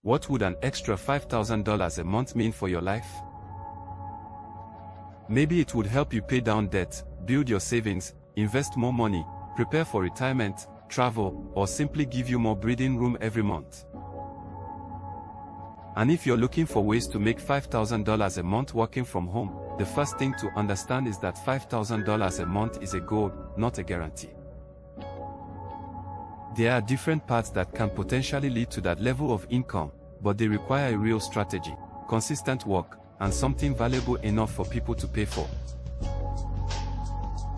What would an extra $5,000 a month mean for your life? Maybe it would help you pay down debt, build your savings, invest more money, prepare for retirement, travel, or simply give you more breathing room every month. And if you're looking for ways to make $5,000 a month working from home, the first thing to understand is that $5,000 a month is a goal, not a guarantee. There are different paths that can potentially lead to that level of income, but they require a real strategy, consistent work, and something valuable enough for people to pay for.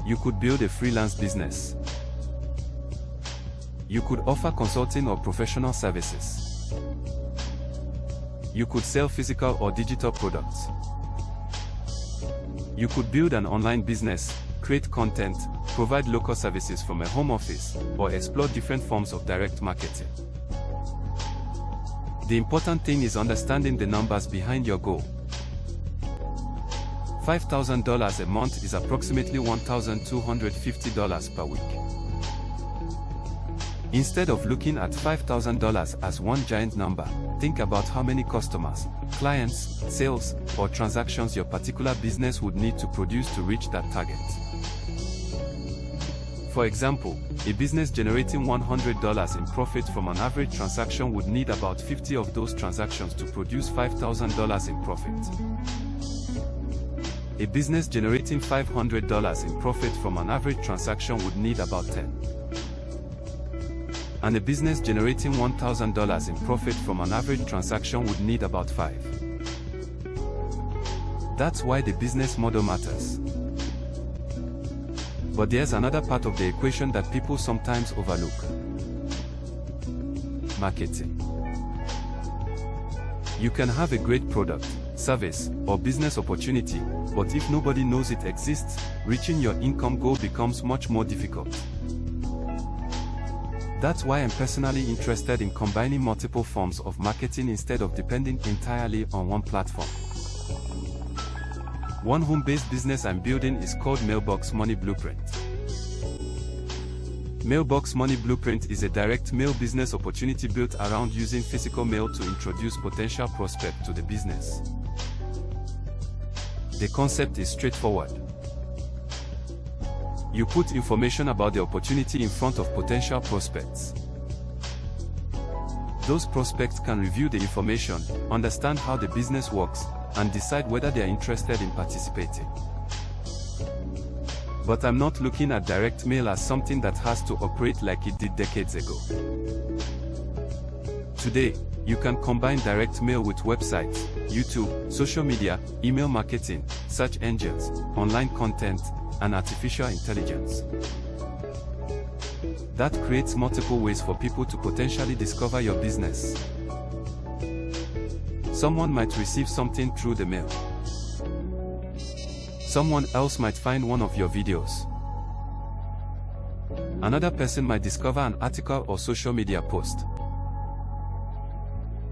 You could build a freelance business. You could offer consulting or professional services. You could sell physical or digital products. You could build an online business, create content, provide local services from a home office, or explore different forms of direct marketing. The important thing is understanding the numbers behind your goal. $5,000 a month is approximately $1,250 per week. Instead of looking at $5,000 as one giant number, think about how many customers, clients, sales, or transactions your particular business would need to produce to reach that target. For example, a business generating $100 in profit from an average transaction would need about 50 of those transactions to produce $5,000 in profit. A business generating $500 in profit from an average transaction would need about 10. And a business generating $1,000 in profit from an average transaction would need about 5. That's why the business model matters. But there's another part of the equation that people sometimes overlook. Marketing. You can have a great product, service, or business opportunity, but if nobody knows it exists, reaching your income goal becomes much more difficult. That's why I'm personally interested in combining multiple forms of marketing instead of depending entirely on one platform. One home-based business I'm building is called Mailbox Money Blueprint. Mailbox Money Blueprint is a direct mail business opportunity built around using physical mail to introduce potential prospects to the business. The concept is straightforward. You put information about the opportunity in front of potential prospects. Those prospects can review the information, understand how the business works, and decide whether they are interested in participating. But I'm not looking at direct mail as something that has to operate like it did decades ago. Today, you can combine direct mail with websites, YouTube, social media, email marketing, search engines, online content, and artificial intelligence. That creates multiple ways for people to potentially discover your business. Someone might receive something through the mail. Someone else might find one of your videos. Another person might discover an article or social media post.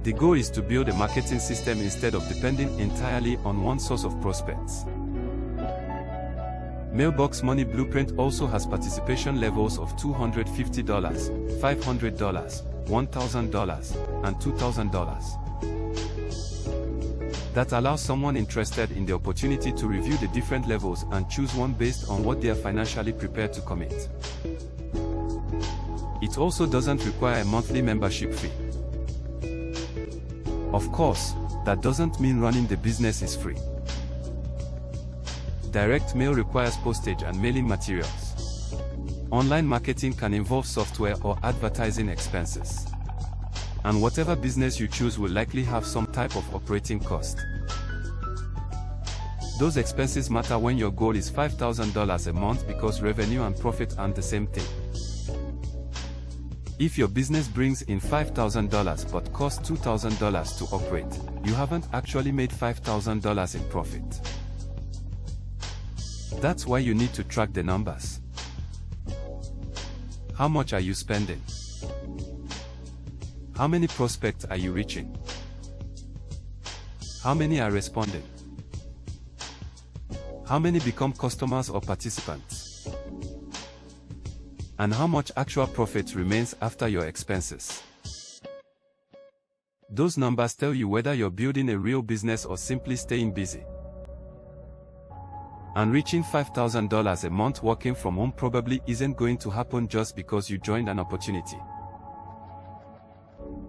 The goal is to build a marketing system instead of depending entirely on one source of prospects. Mailbox Money Blueprint also has participation levels of $250, $500, $1,000, and $2,000. That allows someone interested in the opportunity to review the different levels and choose one based on what they are financially prepared to commit. It also doesn't require a monthly membership fee. Of course, that doesn't mean running the business is free. Direct mail requires postage and mailing materials. Online marketing can involve software or advertising expenses. And whatever business you choose will likely have some type of operating cost. Those expenses matter when your goal is $5,000 a month because revenue and profit aren't the same thing. If your business brings in $5,000 but costs $2,000 to operate, you haven't actually made $5,000 in profit. That's why you need to track the numbers. How much are you spending? How many prospects are you reaching? How many are responding? How many become customers or participants? And how much actual profit remains after your expenses? Those numbers tell you whether you're building a real business or simply staying busy. And reaching $5,000 a month working from home probably isn't going to happen just because you joined an opportunity.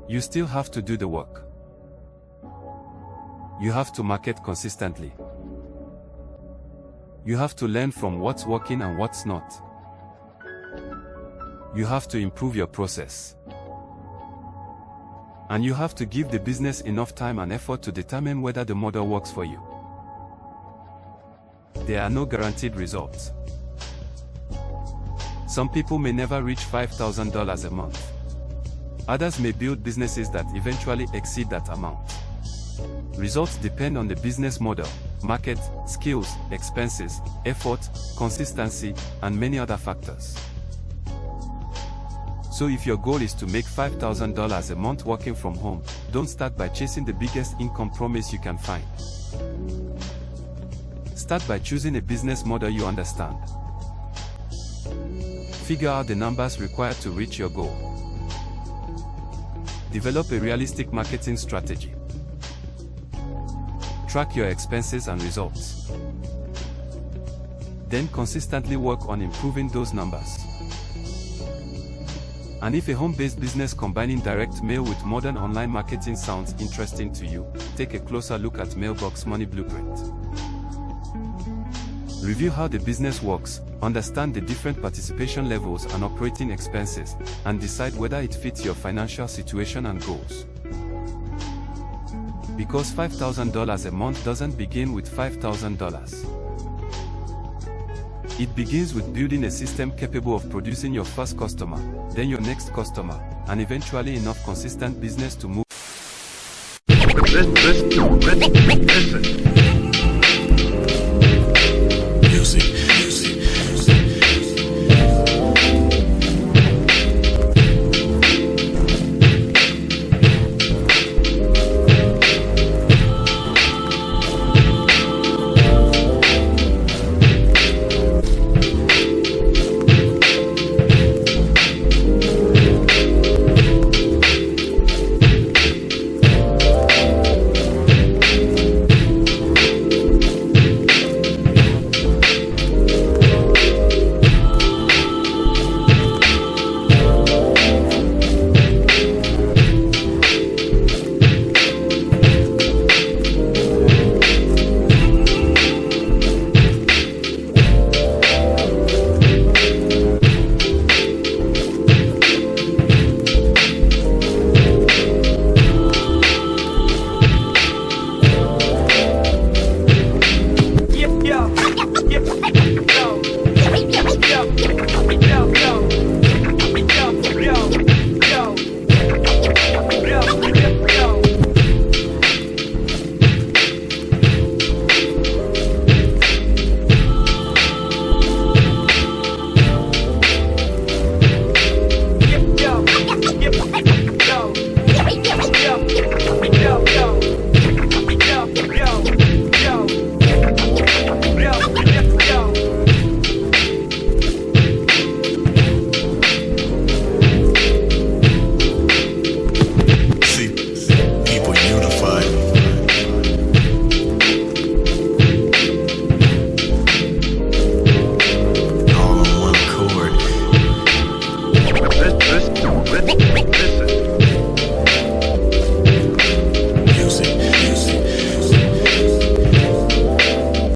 You still have to do the work. You have to market consistently. You have to learn from what's working and what's not. You have to improve your process. And you have to give the business enough time and effort to determine whether the model works for you. There are no guaranteed results. Some people may never reach $5,000 a month. Others may build businesses that eventually exceed that amount. Results depend on the business model, market, skills, expenses, effort, consistency, and many other factors. So if your goal is to make $5,000 a month working from home, don't start by chasing the biggest income promise you can find. Start by choosing a business model you understand. Figure out the numbers required to reach your goal. Develop a realistic marketing strategy. Track your expenses and results. Then consistently work on improving those numbers. And if a home-based business combining direct mail with modern online marketing sounds interesting to you, take a closer look at Mailbox Money Blueprint. Review how the business works, understand the different participation levels and operating expenses, and decide whether it fits your financial situation and goals. Because $5,000 a month doesn't begin with $5,000. It begins with building a system capable of producing your first customer, then your next customer, and eventually enough consistent business to move.